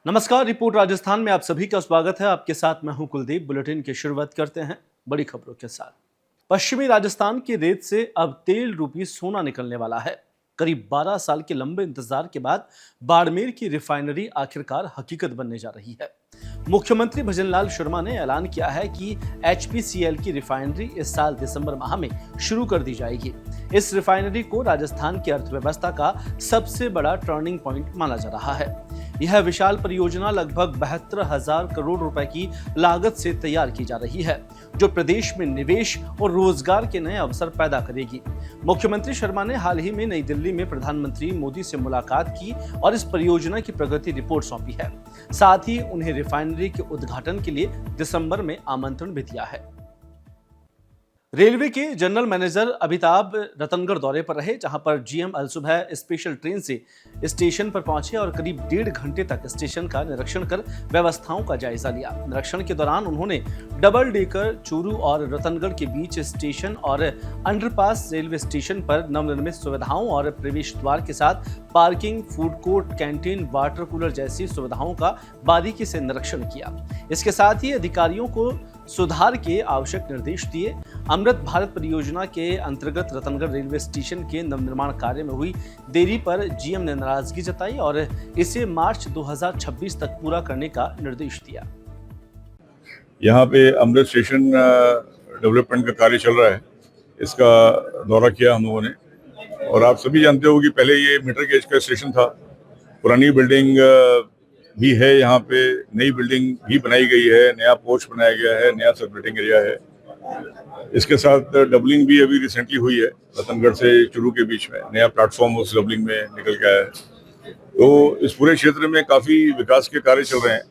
नमस्कार। रिपोर्ट राजस्थान में आप सभी का स्वागत है। आपके साथ मैं हूं कुलदीप। बुलेटिन की शुरुआत करते हैं बड़ी खबरों के साथ। पश्चिमी राजस्थान की रेत से अब तेल रूपी सोना निकलने वाला है। करीब 12 साल के लंबे इंतजार के बाद बाड़मेर की रिफाइनरी आखिरकार हकीकत बनने जा रही है। मुख्यमंत्री भजनलाल शर्मा ने ऐलान किया है कि HPCL की रिफाइनरी इस साल दिसंबर माह में शुरू कर दी जाएगी। इस रिफाइनरी को राजस्थान की अर्थव्यवस्था का सबसे बड़ा टर्निंग पॉइंट माना जा रहा है। यह विशाल परियोजना लगभग 72,000 करोड़ रुपए की लागत से तैयार की जा रही है, जो प्रदेश में निवेश और रोजगार के नए अवसर पैदा करेगी। मुख्यमंत्री शर्मा ने हाल ही में नई दिल्ली में प्रधानमंत्री मोदी से मुलाकात की और इस परियोजना की प्रगति रिपोर्ट सौंपी है। साथ ही उन्हें रिफाइनरी के उद्घाटन के लिए दिसंबर में आमंत्रण भी दिया है। रेलवे के जनरल मैनेजर अमिताभ रतनगढ़ दौरे पर रहे, जहां पर GM अल सुबह स्पेशल ट्रेन से स्टेशन पर पहुंचे और करीब 1.5 घंटे तक स्टेशन का निरीक्षण कर व्यवस्थाओं का जायजा लिया। निरीक्षण के दौरान उन्होंने डबल डेकर चूरू और रतनगढ़ के बीच स्टेशन और अंडरपास रेलवे स्टेशन पर नवनिर्मित सुविधाओं और प्रवेश द्वार के साथ parking, food court, canteen, water cooler जैसी सुविधाओं का बारीकी से निरीक्षण किया। इसके साथ ही अधिकारियों को सुधार के आवश्यक निर्देश दिए। अमृत भारत परियोजना के अंतर्गत रतनगढ़ रेलवे स्टेशन के नवनिर्माण कार्य में हुई देरी पर GM ने नाराजगी जताई और इसे मार्च 2026 तक पूरा करने का निर्देश दिया। यहाँ पे अमृत स्टेशन डेवलपमेंट का कार्य चल रहा है, इसका दौरा किया हम लोगों ने। और आप सभी जानते हो कि पहले ये मीटर गेज का स्टेशन था। पुरानी बिल्डिंग भी है, यहाँ पे नई बिल्डिंग भी बनाई गई है, नया पोर्च बनाया गया है, नया सर्कुलेटिंग एरिया है। इसके साथ डबलिंग भी अभी रिसेंटली हुई है, रतनगढ़ से चूरू के बीच में नया प्लेटफॉर्म उस डबलिंग में निकल के आया है। तो इस पूरे क्षेत्र में काफी विकास के कार्य चल रहे हैं।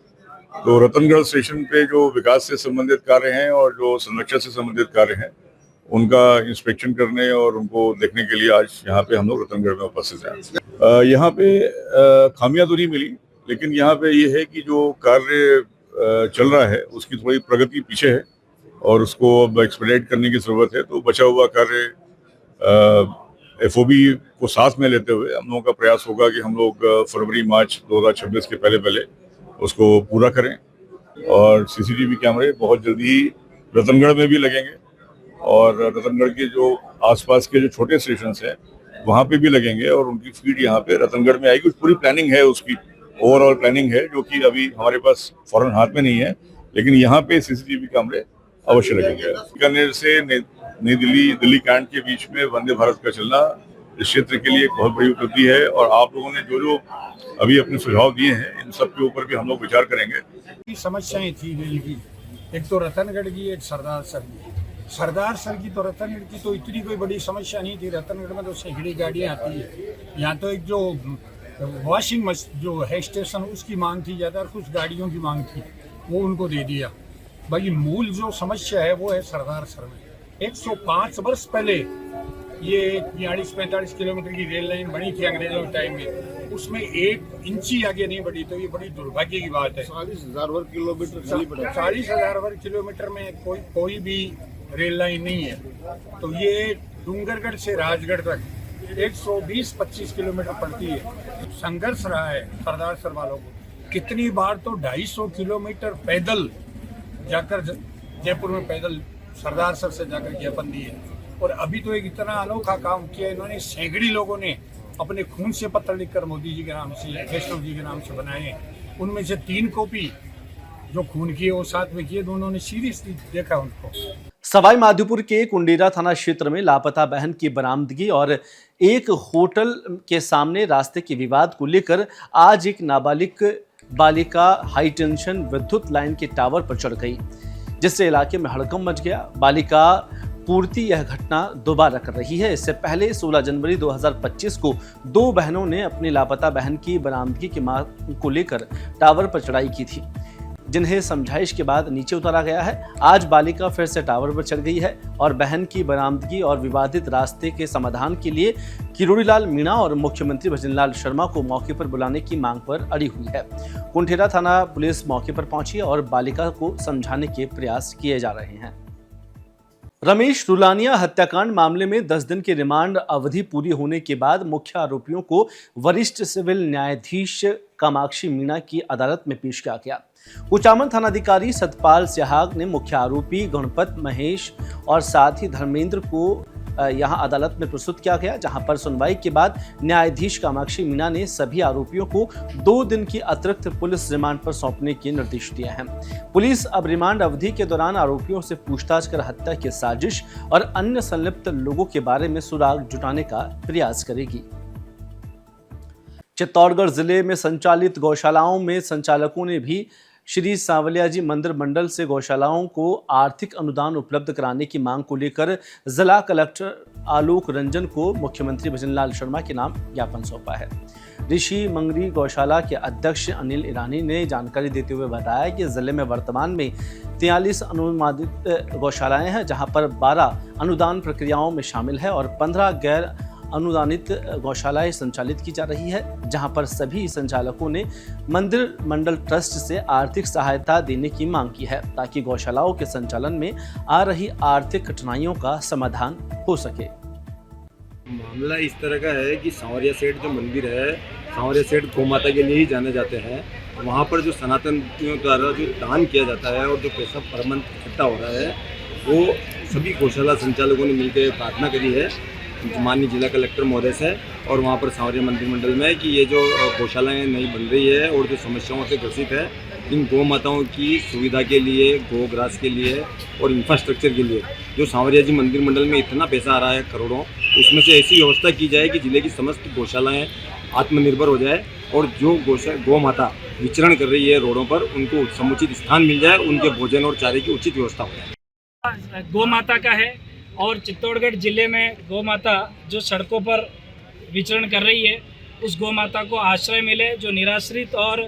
तो रतनगढ़ स्टेशन पे जो विकास से संबंधित कार्य हैं और जो संरक्षण से संबंधित कार्य हैं, उनका इंस्पेक्शन करने और उनको देखने के लिए आज यहाँ पे हम लोग रतनगढ़ में उपस्थित हैं। यहाँ पे खामियां तो नहीं मिली, लेकिन यहाँ पे ये है कि जो कार्य चल रहा है उसकी थोड़ी प्रगति पीछे है और उसको अब एक्सपेडिट करने की जरूरत है। तो बचा हुआ कार्य FOB को साथ में लेते हुए हम लोगों का प्रयास होगा कि हम लोग फरवरी-मार्च 2026 के पहले उसको पूरा करें। और CCTV कैमरे बहुत जल्दी ही रतनगढ़ में भी लगेंगे और रतनगढ़ के जो आसपास के जो छोटे स्टेशन हैं वहाँ पे भी लगेंगे और उनकी फीड यहाँ पे रतनगढ़ में आएगी। पूरी प्लानिंग है, उसकी ओवरऑल प्लानिंग है, जो कि अभी हमारे पास फौरन हाथ में नहीं है, लेकिन यहाँ पे CCTV कैमरे अवश्य लगेंगे। बीकानेर से नई दिल्ली कैंट के बीच में वंदे भारत का चलना इस क्षेत्र के लिए एक बहुत बड़ी उपलब्धि है। और आप लोगों ने जो अभी अपने सुझाव दिए हैं, इन सब के ऊपर भी हम लोग विचार करेंगे। समस्याएं थी रेल की, एक तो रतनगढ़ की, एक सरदार सर की। सरदार सर की तो रतनगढ़ की तो इतनी कोई बड़ी समस्या नहीं थी। रतनगढ़ में तो सैकड़ी गाड़ियाँ आती है। यहाँ तो एक जो वॉशिंग मशीन जो है स्टेशन, उसकी मांग थी ज़्यादा, कुछ गाड़ियों की मांग थी, वो उनको दे दिया। बाकी मूल जो समस्या है वो है सरदार सर में। 105 वर्ष पहले ये 42-45 किलोमीटर की रेल लाइन बनी थी अंग्रेजों के टाइम में, उसमें 1 इंची आगे नहीं बढ़ी। तो ये बड़ी दुर्भाग्य की बात है। 40,000 वर्ग किलोमीटर 40,000 वर्ग किलोमीटर में कोई भी रेल लाइन नहीं है। तो ये डूंगरगढ़ से राजगढ़ तक 120-25 किलोमीटर पड़ती है। संघर्ष रहा है सरदार सर वालों को। कितनी बार तो 250 किलोमीटर पैदल जाकर जयपुर में पैदल सरदार सर से जाकर ज्ञापन दिए। और अभी तो एक इतना अनोखा काम किया इन्होंने, सैकड़ी लोगों ने अपने खून से पत्र लिखकर मोदी जी के नाम से, वैष्णव जी के नाम से बनाए। उनमें से 3 कॉपी जो खून की है वो साथ में किए, दोनों ने सीरियसली देखा उनको। सवाई माधोपुर के कुंडेरा थाना क्षेत्र में लापता बहन की बरामदगी और एक होटल के सामने रास्ते के विवाद को लेकर आज एक नाबालिग बालिका हाई टेंशन विद्युत लाइन के टावर पर चढ़ गई, जिससे इलाके में हड़कंप मच गया। बालिका पूर्ति यह घटना दोबारा कर रही है। इससे पहले 16 जनवरी 2025 को 2 बहनों ने अपनी लापता बहन की बरामदगी की मांग को लेकर टावर पर चढ़ाई की थी, जिन्हें समझाइश के बाद नीचे उतारा गया है। आज बालिका फिर से टावर पर चढ़ गई है और बहन की बरामदगी और विवादित रास्ते के समाधान के लिए किरोड़ीलाल मीणा और मुख्यमंत्री भजनलाल शर्मा को मौके पर बुलाने की मांग पर अड़ी हुई है। कुंठेरा थाना पुलिस मौके पर पहुंची और बालिका को समझाने के प्रयास किए जा रहे हैं। रमेश रुलानिया हत्याकांड मामले में 10 दिन की रिमांड अवधि पूरी होने के बाद मुख्य आरोपियों को वरिष्ठ सिविल न्यायाधीश कामाक्षी मीणा की अदालत में पेश किया गया। कुचामन थानाधिकारी सतपाल सिहाग ने मुख्य आरोपी गणपत महेश और साथ ही धर्मेंद्र को यहां अदालत में प्रस्तुत किया गया, जहां पर सुनवाई के बाद न्यायाधीश कामाक्षी मीणा ने सभी आरोपियों को 2 दिन की अतिरिक्त पुलिस रिमांड पर सौंपने के निर्देश दिए हैं। पुलिस अब रिमांड अवधि के दौरान आरोपियों से पूछताछ कर हत्या की साजिश और अन्य संलिप्त लोगों के बारे में सुराग जुटाने का प्रयास करेगी। चित्तौड़गढ़ जिले में संचालित गौशालाओं में संचालकों ने भी श्री सांवलिया जी मंदिर मंडल से गौशालाओं को आर्थिक अनुदान उपलब्ध कराने की मांग को लेकर जिला कलेक्टर आलोक रंजन को मुख्यमंत्री भजनलाल शर्मा के नाम ज्ञापन सौंपा है। ऋषि मंगरी गौशाला के अध्यक्ष अनिल ईरानी ने जानकारी देते हुए बताया कि जिले में वर्तमान में 43 अनुमोदित गौशालाएं हैं, जहां पर 12 अनुदान प्रक्रियाओं में शामिल है और 15 गैर अनुदानित गौशालाएं संचालित की जा रही है, जहां पर सभी संचालकों ने मंदिर मंडल ट्रस्ट से आर्थिक सहायता देने की मांग की है, ताकि गौशालाओं के संचालन में आ रही आर्थिक कठिनाइयों का समाधान हो सके। मामला इस तरह का है कि सांवरिया सेठ जो मंदिर है, सांवरिया सेठ गौ माता के लिए ही जाने जाते हैं। वहाँ पर जो सनातनियों द्वारा जो दान किया जाता है और जो पैसा पर मंथ इकट्ठा हो रहा है, वो सभी गौशाला संचालकों ने मिलकर प्रार्थना करी है माननीय जिला कलेक्टर महोदय से और वहाँ पर सांवरिया मंदिर मंडल में कि ये जो गौशालाएँ नई बन रही है और जो समस्याओं से ग्रसित है, इन गौ माताओं की सुविधा के लिए, गोग्रास के लिए और इंफ्रास्ट्रक्चर के लिए जो सांवरिया जी मंदिर मंडल में इतना पैसा आ रहा है करोड़ों, उसमें से ऐसी व्यवस्था की जाए कि जिले की समस्त गौशालाएँ आत्मनिर्भर हो जाए और जो गौ माता विचरण कर रही है रोडों पर, उनको समुचित स्थान मिल जाए, उनके भोजन और चारे की उचित व्यवस्था हो जाए। गौ माता का है और चित्तौड़गढ़ जिले में गौ माता जो सड़कों पर विचरण कर रही है, उस गौ माता को आश्रय मिले। जो निराश्रित और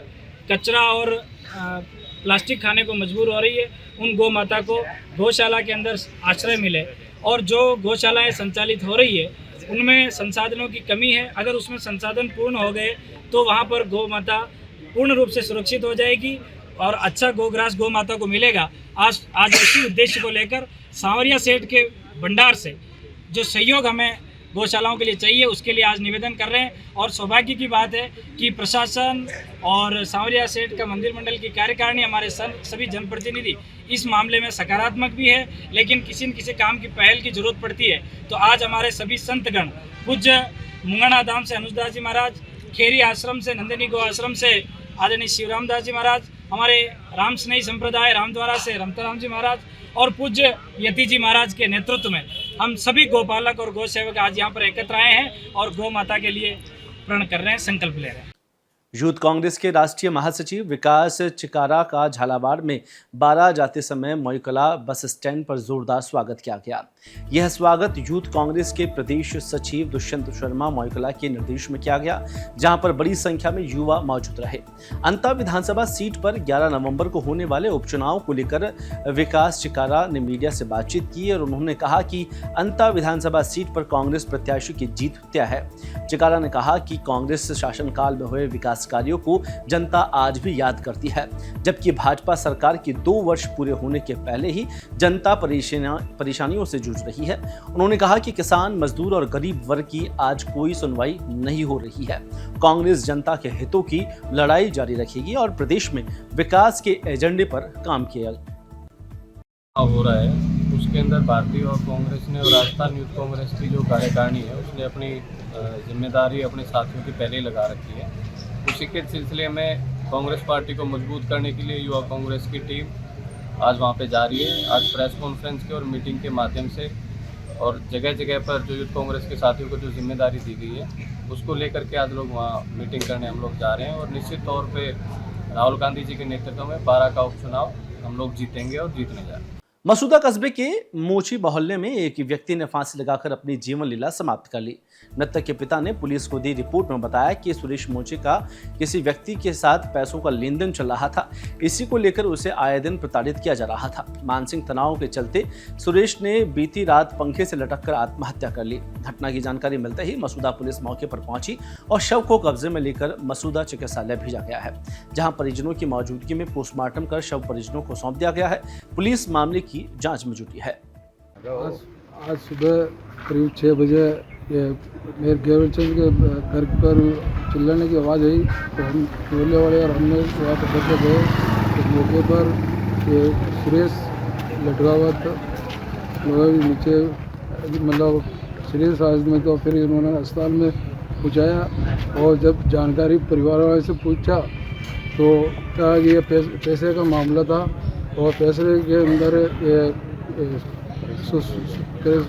कचरा और प्लास्टिक खाने को मजबूर हो रही है, उन गौ माता को गौशाला के अंदर आश्रय मिले। और जो गौशालाएं संचालित हो रही है, उनमें संसाधनों की कमी है। अगर उसमें संसाधन पूर्ण हो गए तो वहाँ पर गौ माता पूर्ण रूप से सुरक्षित हो जाएगी और अच्छा गोग्रास गौ माता को मिलेगा। आज इसी उद्देश्य को लेकर सांवरिया सेठ के भंडार से जो सहयोग हमें गौशालाओं के लिए चाहिए, उसके लिए आज निवेदन कर रहे हैं। और सौभाग्य की बात है कि प्रशासन और सांवरिया सेठ का मंदिर मंडल की कार्यकारिणी, हमारे सभी जनप्रतिनिधि इस मामले में सकारात्मक भी है, लेकिन किसी न किसी काम की पहल की जरूरत पड़ती है। तो आज हमारे सभी संतगण, पूज्य मुंगना धाम से अनुजदास जी महाराज, खेरी आश्रम से, नंदिनी गौ आश्रम से आदरणीय शिवरामदास जी महाराज, हमारे राम स्नेही संप्रदाय रामद्वारा से रमताराम जी महाराज और पूज्य यति जी महाराज के नेतृत्व में हम सभी गौपालक और गौ सेवक आज यहाँ पर एकत्र आए हैं और गौ माता के लिए प्रण कर रहे हैं, संकल्प ले रहे हैं। यूथ कांग्रेस के राष्ट्रीय महासचिव विकास चिकारा का झालावाड़ में 12 जाते समय मोयकला बस स्टैंड पर जोरदार स्वागत किया गया। यह स्वागत यूथ कांग्रेस के प्रदेश सचिव दुष्यंत शर्मा मोयकला के निर्देश में किया गया, जहां पर बड़ी संख्या में युवा मौजूद रहे। अंता विधानसभा सीट पर 11 नवंबर को होने वाले उपचुनाव को लेकर विकास चिकारा ने मीडिया से बातचीत की और उन्होंने कहा कि अंता विधानसभा सीट पर कांग्रेस प्रत्याशी की जीत तय है। चिकारा ने कहा कि कांग्रेस शासनकाल में हुए विकास कार्यों को जनता आज भी याद करती है, जबकि भाजपा सरकार की 2 वर्ष पूरे होने के पहले ही जनता परेशानियों से जूझ रही है। उन्होंने कहा कि किसान, मजदूर और गरीब वर्ग की आज कोई सुनवाई नहीं हो रही है। कांग्रेस जनता के हितों की लड़ाई जारी रखेगी और प्रदेश में विकास के एजेंडे पर काम किया हो रहा है। उसके अंदर भारतीय और कांग्रेस ने और राजस्थान यूथ कांग्रेस की जो कार्यकारिणी है, उसने अपनी जिम्मेदारी अपने साथियों की पहले ही लगा रखी है। उसी के सिलसिले में कांग्रेस पार्टी को मजबूत करने के लिए युवा कांग्रेस की टीम आज वहां पे जा रही है। आज प्रेस कॉन्फ्रेंस के और मीटिंग के माध्यम से और जगह जगह पर जो यूथ कांग्रेस के साथियों को जो जिम्मेदारी दी गई है, उसको लेकर के आज लोग वहाँ मीटिंग करने हम लोग जा रहे हैं। और निश्चित तौर पे राहुल गांधी जी के नेतृत्व में 12 का उपचुनाव हम लोग जीतेंगे और जीतने जा रहे हैं। मसूदा कस्बे के मोची मोहल्ले में एक व्यक्ति ने फांसी लगाकर अपनी जीवन लीला समाप्त कर ली। मृतक के पिता ने पुलिस को दी रिपोर्ट में बताया कि सुरेश मोची का किसी व्यक्ति के साथ पैसों का लेन देन चल रहा था। इसी को लेकर उसे आए दिन प्रताड़ित किया जा रहा था। मानसिक तनाव के चलते सुरेश ने बीती रात पंखे से लटककर आत्महत्या कर ली। घटना की जानकारी मिलते ही मसूदा पुलिस मौके पर पहुंची और शव को कब्जे में लेकर मसूदा चिकित्सालय भेजा गया है, जहां परिजनों की मौजूदगी में पोस्टमार्टम कर शव परिजनों को सौंप दिया गया है। पुलिस मामले की जांच में जुटी है। आज सुबह करीब 6 बजे ये मेरे गेवरचंद के घर पर चिल्लाने की आवाज़ आई, तो हम टोले वाले और हमने वहाँ पर बदले गए। इस मौके पर ये सुरेश लटका हुआ था, लोग नीचे मतलब सीरियस हालत में, तो फिर इन्होंने अस्पताल में पहुँचाया। और जब जानकारी परिवार वाले से पूछा तो कहा कि ये पैसे का मामला था और पैसे के अंदर ये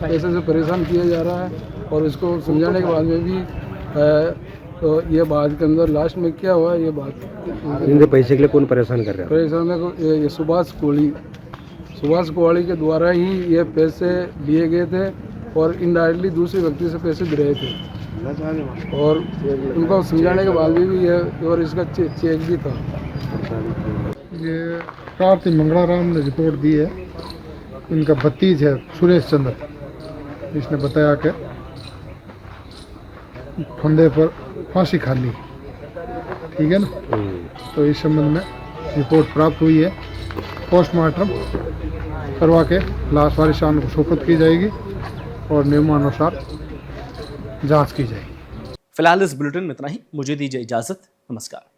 पैसे से परेशान किया जा रहा है। और इसको समझाने के बाद में भी तो ये बात के अंदर लास्ट में क्या हुआ, ये बात इनके पैसे के लिए कौन परेशान कर रहा है? परेशान को ये सुभाष कोहली के द्वारा ही ये पैसे लिए गए थे और इनडायरेक्टली दूसरे व्यक्ति से पैसे दे रहे थे। और उनको समझाने के बाद भी ये और इसका चेक भी था। ये कार्तिक मंगलाराम ने रिपोर्ट दी है, इनका भतीज है सुरेश चंद्र, इसने बताया कि फंदे पर फांसी खा ली, ठीक है ना। तो इस संबंध में रिपोर्ट प्राप्त हुई है, पोस्टमार्टम करवा के लाश वारिसान को सुपुर्द की जाएगी और नियमानुसार जांच की जाएगी। फिलहाल इस बुलेटिन में इतना ही, मुझे दीजिए इजाजत, नमस्कार।